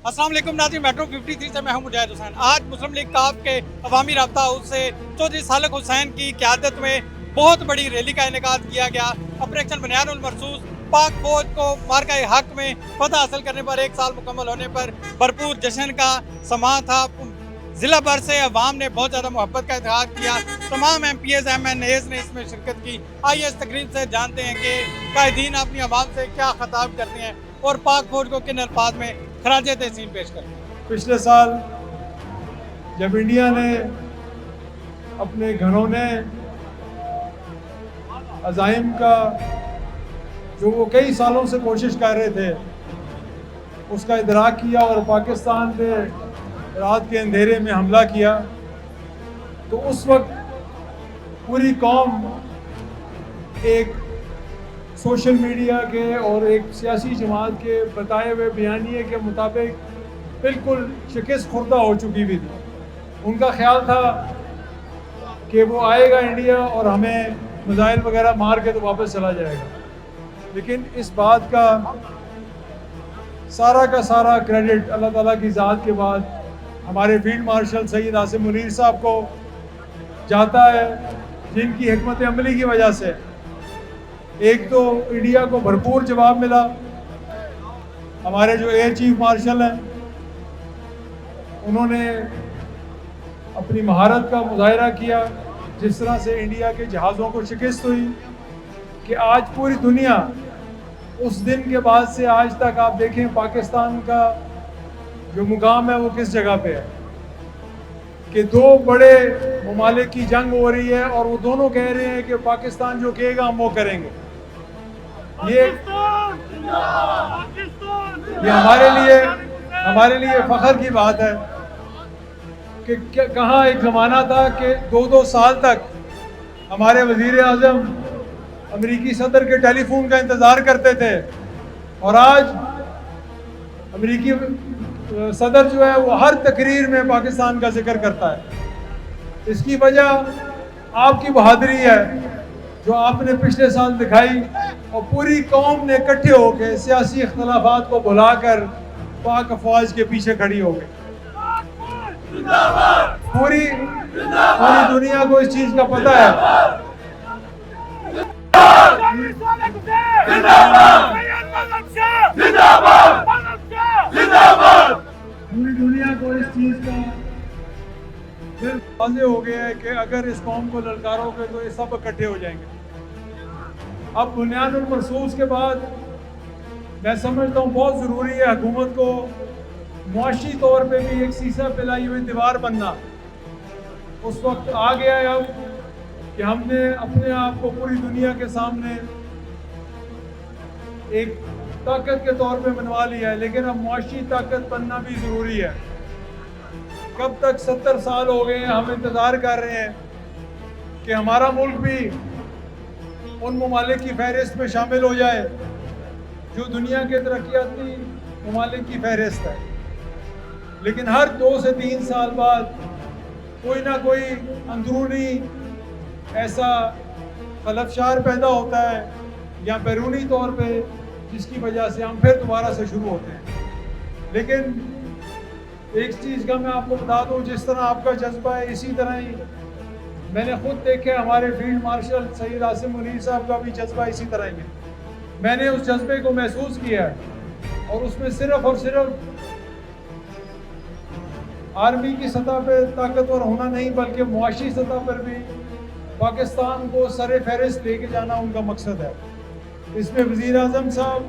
अस्सलाम वालेकुम नाज़रीन, मेट्रो 53 से मैं हूं मुजाहिद हुसैन। आज मुस्लिम लीग काफ के अवामी राब्ता हाउस से चौधरी सालक हुसैन की क़यादत में बहुत बड़ी रैली का इनेकाद किया गया। ऑपरेशन बनियानुल मरसूस पाक फौज को मार्का हक में फतह हासिल करने पर 1 साल मुकम्मल होने पर भरपूर जश्न का समा था। ज़िला भर से अवाम ने बहुत ज़्यादा मोहब्बत का इजहार किया। तमाम MPs MNAs ने इसमें शिरकत की। आइए इस तकरीब से जानते हैं कि कायदीन अपनी आवाम से क्या खिताब करते हैं और पाक फौज को किन अल्फाज में खराज तहसीन पेश करते हैं। पिछले साल जब इंडिया ने अपने घनौने अज़ाइम का जो वो कई सालों से कोशिश कर रहे थे उसका इदराक किया और पाकिस्तान पे रात के अंधेरे में हमला किया, तो उस वक्त पूरी कौम एक सोशल मीडिया के और एक सियासी जमात के बताए हुए बयानिए के मुताबिक बिल्कुल शिकस्त खुर्दा हो चुकी हुई थी। उनका ख्याल था कि वो आएगा इंडिया और हमें मिसाइल वगैरह मार के तो वापस चला जाएगा, लेकिन इस बात का सारा क्रेडिट अल्लाह ताला की ज़ात के बाद हमारे फील्ड मार्शल सैयद आसिम मुनीर साहब को जाता है, जिनकी हिकमत अमली की वजह से एक तो इंडिया को भरपूर जवाब मिला। हमारे जो एयर चीफ मार्शल हैं उन्होंने अपनी महारत का मुजाहिरा किया, जिस तरह से इंडिया के जहाज़ों को शिकस्त हुई कि आज पूरी दुनिया उस दिन के बाद से आज तक आप देखें पाकिस्तान का जो मुकाम है वो किस जगह पे है कि दो बड़े ममालिक की जंग हो रही है और वो दोनों कह रहे हैं कि पाकिस्तान जो कहेगा हम वो करेंगे। ये हमारे लिए फ़ख्र की बात है कि कहाँ एक ज़माना था कि 2-2 साल तक हमारे वज़ीर आज़म अमेरिकी सदर के टेलीफोन का इंतज़ार करते थे और आज अमेरिकी सदर जो है वो हर तकरीर में पाकिस्तान का जिक्र करता है। इसकी वजह आपकी बहादुरी है जो आपने पिछले साल दिखाई और पूरी कौम ने इकट्ठे होकर सियासी इख्तलाफात को भुलाकर पाक अफवाज के पीछे खड़ी हो गई। पूरी दुनिया को इस चीज का पता है। पूरी दुनिया को इस चीज का वाज़ेह हो गया है कि अगर इस कौम को ललकारोगे तो ये सब इकट्ठे हो जाएंगे। अब बुनियानुल मरसूस के बाद मैं समझता हूँ बहुत ज़रूरी है हुकूमत को मुआशी तौर पे भी एक सीसा फैलाई हुई दीवार बनना। उस वक्त आ गया है अब कि हमने अपने आप को पूरी दुनिया के सामने एक ताकत के तौर पे मनवा लिया है, लेकिन अब मुआशी ताकत बनना भी ज़रूरी है। कब तक 70 साल हो गए हैं हम इंतज़ार कर रहे हैं कि हमारा मुल्क भी उन ममालिक की फहरिस्त में शामिल हो जाए जो दुनिया के तरक्याती ममालिक की फहरिस्त है, लेकिन हर 2 से 3 साल बाद कोई ना कोई अंदरूनी ऐसा खलफशार पैदा होता है या बैरूनी तौर पे जिसकी वजह से हम फिर दोबारा से शुरू होते हैं। लेकिन एक चीज़ का मैं आपको बता दूं, जिस तरह आपका जज्बा है इसी तरह ही मैंने खुद देखे हमारे फील्ड मार्शल सैयद आसिम मुनीर साहब का भी जज्बा इसी तरह ही है। मैंने उस जज्बे को महसूस किया है और उसमें सिर्फ और सिर्फ आर्मी की सतह पर ताकतवर होना नहीं बल्कि मुआशी सतह पर भी पाकिस्तान को सरे फहरिस्त लेके जाना उनका मकसद है। इसमें वज़ीर आज़म साहब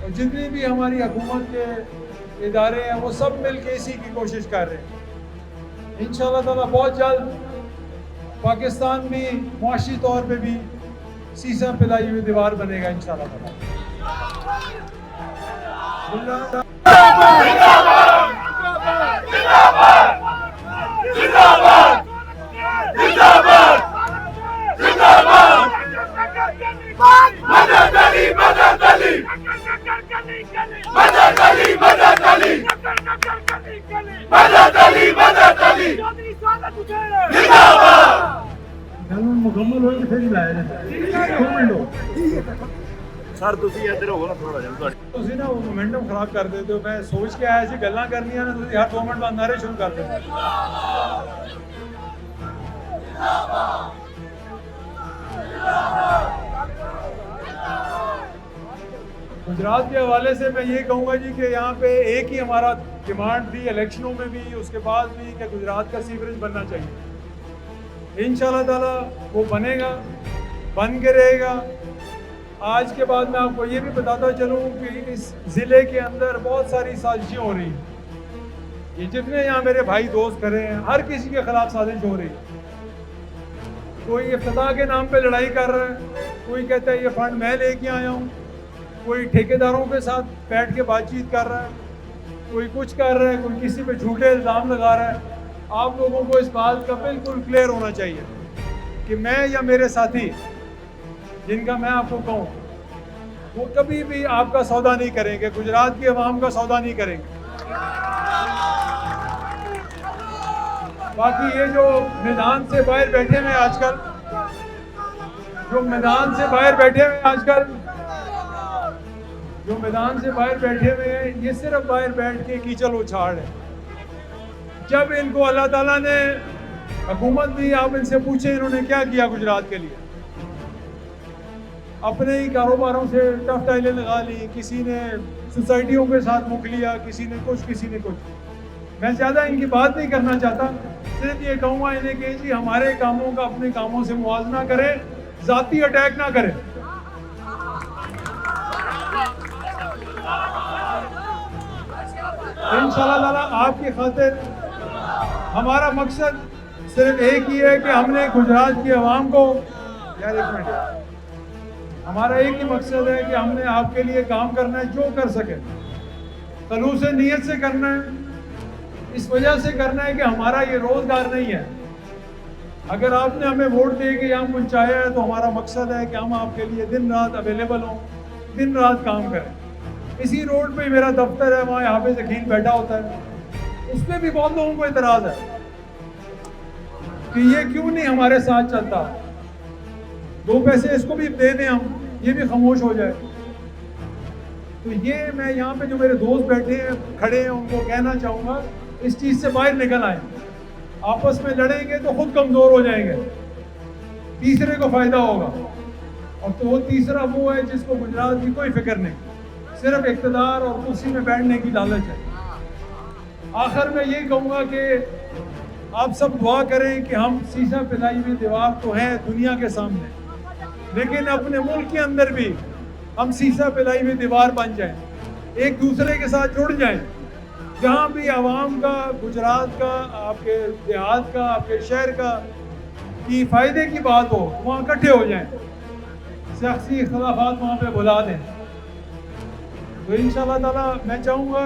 और जितनी भी हमारी हुकूमत के इदारे हैं वो सब मिल के इसी की कोशिश कर रहे हैं। इंशाअल्लाह ताला बहुत जल्द पाकिस्तान भी मुआशी तौर पे भी सीसा फैलाई हुई दीवार बनेगा इंशाअल्लाह ताला। मुकम्मल हो फिर ही लाया जाए। ਸਰ ਤੁਸੀਂ ਇੱਧਰ ਹੋਵੋ ਨਾ ਥੋੜਾ ਜਿਹਾ ਤੁਹਾਡੇ ਤੁਸੀਂ ਨਾ ਉਹ ਮੋਮੈਂਟਮ ਖਰਾਬ ਕਰ ਦਿੰਦੇ ਹੋ। ਮੈਂ ਸੋਚ ਕੇ ਆਇਆ ਸੀ ਗੱਲਾਂ ਕਰਨੀਆਂ ਨੇ, ਤੁਸੀਂ ਹਰ 2 ਮਿੰਟ ਬਾਅਦ ਨਾਰੇ ਸ਼ੁਰੂ ਕਰ ਦਿੰਦੇ ਹੋ। गुजरात के हवाले से मैं ये कहूँगा जी कि यहाँ पे एक ही हमारा डिमांड थी इलेक्शनों में भी, उसके बाद भी, कि गुजरात का सीवरेज बनना चाहिए। इंशाल्लाह ताला वो बनेगा, बन के रहेगा। आज के बाद मैं आपको ये भी बताता चलूँ कि इस ज़िले के अंदर बहुत सारी साजिशें हो रही हैं। ये जितने यहाँ मेरे भाई दोस्त खड़े हैं, हर किसी के खिलाफ साजिश हो रही है। कोई इफ्तिताह के नाम पे लड़ाई कर रहा है, कोई कहता है ये फंड मैं लेके आया हूँ, कोई ठेकेदारों के साथ बैठ के बातचीत कर रहा है, कोई कुछ कर रहा है, कोई किसी पे झूठे इल्ज़ाम लगा रहा है। आप लोगों को इस बात का बिल्कुल क्लियर होना चाहिए कि मैं या मेरे साथी जिनका मैं आपको कहूँ, वो कभी भी आपका सौदा नहीं करेंगे, गुजरात की आवाम का सौदा नहीं करेंगे। बाकी ये जो मैदान से बाहर बैठे हुए आजकल, जो मैदान से बाहर बैठे हुए आजकल, जो मैदान से बाहर बैठे हुए हैं, ये सिर्फ बाहर बैठ के कीचड़ उछाड़ है। जब इनको अल्लाह ताला ने हुकूमत दी, आप इनसे पूछें इन्होंने क्या किया गुजरात के लिए। अपने ही कारोबारों से टफ टाइलें लगा ली, किसी ने सोसाइटियों के साथ मुख लिया, किसी ने कुछ, किसी ने कुछ। मैं ज़्यादा इनकी बात नहीं करना चाहता, सिर्फ ये कहूँगा इन्हें कि जी हमारे कामों का अपने कामों से मुआवजा करें, ज़ाती अटैक ना करें। इंशाल्लाह ताला आपकी खातिर हमारा मकसद सिर्फ एक ही है कि हमने गुजरात की आवाम को, यार एक मिनट, हमारा एक ही मकसद है कि हमने आपके लिए काम करना है, जो कर सके खलूस नीयत से करना है। इस वजह से करना है कि हमारा ये रोज़गार नहीं है। अगर आपने हमें वोट दे के यहाँ पहुँचाया है तो हमारा मकसद है कि हम आपके लिए दिन रात अवेलेबल हों, दिन रात काम करें। इसी रोड पे मेरा दफ्तर है, वहाँ हाफिज़ अकील बैठा होता है, उस पर भी बहुत लोगों को इतराज़ है कि ये क्यों नहीं हमारे साथ चलता, 2 पैसे इसको भी दे दें हम, ये भी खामोश हो जाए। तो ये मैं यहाँ पे जो मेरे दोस्त बैठे हैं, खड़े हैं, उनको कहना चाहूँगा इस चीज़ से बाहर निकल आए। आपस में लड़ेंगे तो खुद कमज़ोर हो जाएंगे, तीसरे को फ़ायदा होगा। और तो वो तीसरा वो है जिसको गुजरात की कोई फिक्र नहीं, सिर्फ इक़्तिदार और कुर्सी में बैठने की लालच है। आखिर में ये कहूँगा कि आप सब दुआ करें कि हम शीशा पिलाई हुई दीवार तो हैं दुनिया के सामने, लेकिन अपने मुल्क के अंदर भी हम शीशा पिलाई हुई दीवार बन जाएं, एक दूसरे के साथ जुड़ जाएं। जहाँ भी आवाम का, गुजरात का, आपके देहात का, आपके शहर का की फ़ायदे की बात हो, वहाँ इकट्ठे हो जाएं, सियासी इख्तिलाफात वहाँ पे भुला दें। तो इंशाल्लाह ताला मैं चाहूँगा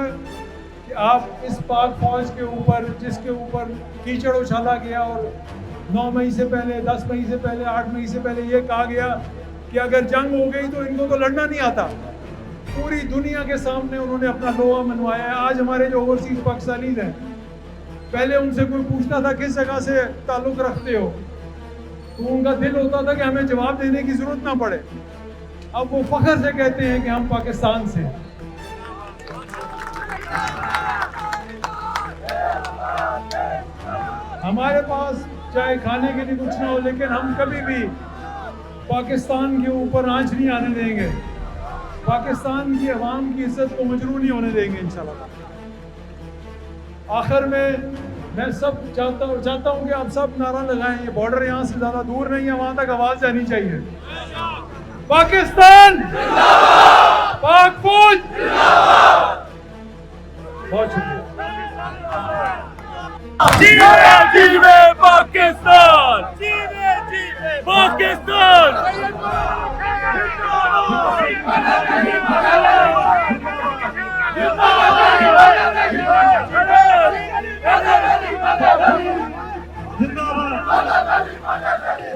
कि आप इस पाक फौज के ऊपर, जिसके ऊपर कीचड़ उछाला गया और 9 मई से पहले, 10 मई से पहले, 8 मई से पहले ये कहा गया कि अगर जंग हो गई तो इनको तो लड़ना नहीं आता, पूरी दुनिया के सामने उन्होंने अपना लोहा मनवाया है। आज हमारे जो ओवरसीज़ पाकिस्तानीज़ हैं, पहले उनसे कोई पूछता था किस जगह से ताल्लुक़ रखते हो, तो उनका दिल होता था कि हमें जवाब देने की ज़रूरत ना पड़े। अब वो फ़ख्र से कहते हैं कि हम पाकिस्तान से हैं। हमारे पास चाहे खाने के लिए कुछ ना हो, लेकिन हम कभी भी पाकिस्तान के ऊपर आंच नहीं आने देंगे, पाकिस्तान की आवाम की इज्जत को मजरूह नहीं होने देंगे इंशाल्लाह। आखिर में मैं सब चाहता हूँ कि आप सब नारा लगाएं, ये बॉर्डर यहाँ से ज़्यादा दूर नहीं है, वहाँ तक आवाज़ जानी चाहिए। पाकिस्तान पाक फौज, बहुत शुक्रिया। जीवे जीवे पाकिस्तान, जीवे जीवे पाकिस्तान।